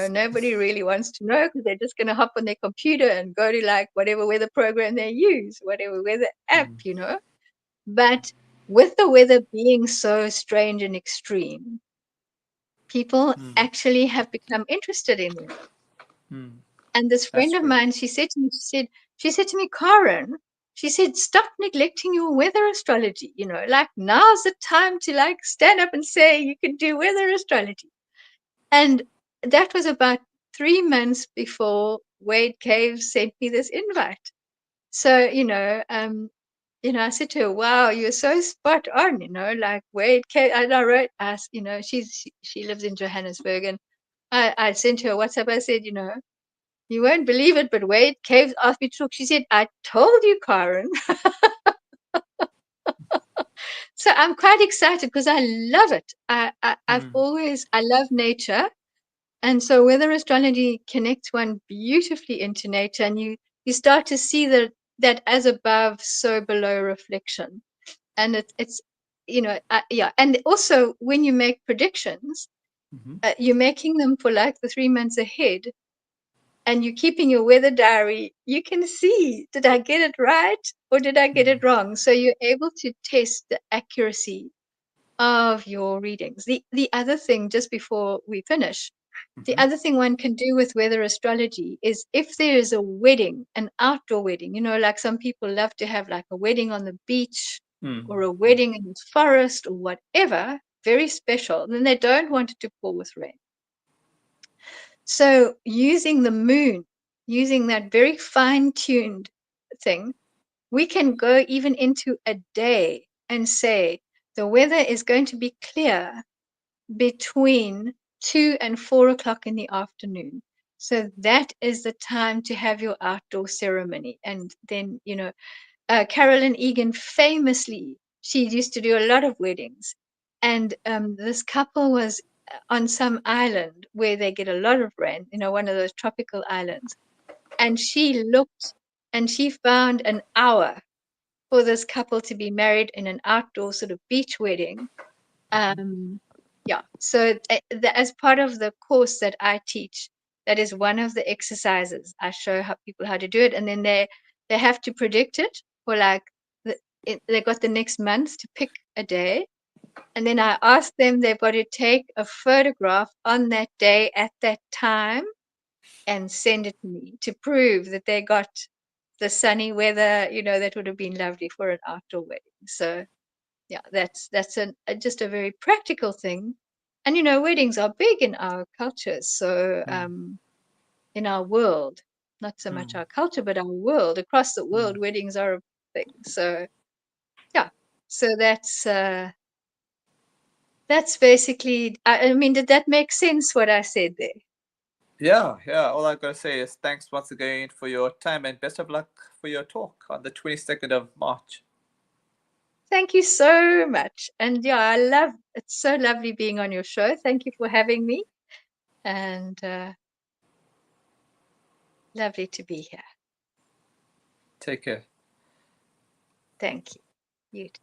nobody really wants to know, because they're just going to hop on their computer and go to like whatever weather program they use, whatever weather app, But with the weather being so strange and extreme, people actually have become interested in it. And this friend That's of true. mine, she said to me, Karen, she said, stop neglecting your weather astrology. Like now's the time to like stand up and say you can do weather astrology. And that was about 3 months before Wade Cave sent me this invite. So, I said to her, wow, you're so spot on, like Wade Cave. And I wrote us, she lives in Johannesburg, and I sent her a WhatsApp. I said, you won't believe it, but Wade Cave asked me to talk. She said, I told you, Karen. So I'm quite excited because I love it. I love nature. And so weather astrology connects one beautifully into nature, and you start to see that as above, so below reflection. And it's yeah. And also when you make predictions, you're making them for like the 3 months ahead, and you're keeping your weather diary. You can see, did I get it right or did I get it wrong? So you're able to test the accuracy of your readings. The other thing, just before we finish, the other thing one can do with weather astrology is, if there is a wedding, an outdoor wedding, like some people love to have like a wedding on the beach or a wedding in the forest or whatever, very special, then they don't want it to pour with rain. So using the moon, using that very fine-tuned thing, we can go even into a day and say the weather is going to be clear between 2 and 4 o'clock in the afternoon. So that is the time to have your outdoor ceremony. And then, Carolyn Egan famously, she used to do a lot of weddings. And this couple was on some island where they get a lot of rain, one of those tropical islands. And she looked and she found an hour for this couple to be married in an outdoor sort of beach wedding. Yeah, so as part of the course that I teach, that is one of the exercises. I show people how to do it, and then they have to predict it for like they got the next month to pick a day, and then I ask them, they've got to take a photograph on that day at that time and send it to me to prove that they got the sunny weather, that would have been lovely for an outdoor wedding. So yeah, that's just a very practical thing. And weddings are big in our cultures. So in our world, not so much our culture, but our world, across the world, weddings are a thing. So yeah, so that's basically, I mean, did that make sense what I said there? Yeah, yeah. All I gotta say is thanks once again for your time and best of luck for your talk on the 22nd of March. Thank you so much. And yeah, it's so lovely being on your show. Thank you for having me. And lovely to be here. Take care. Thank you. You too.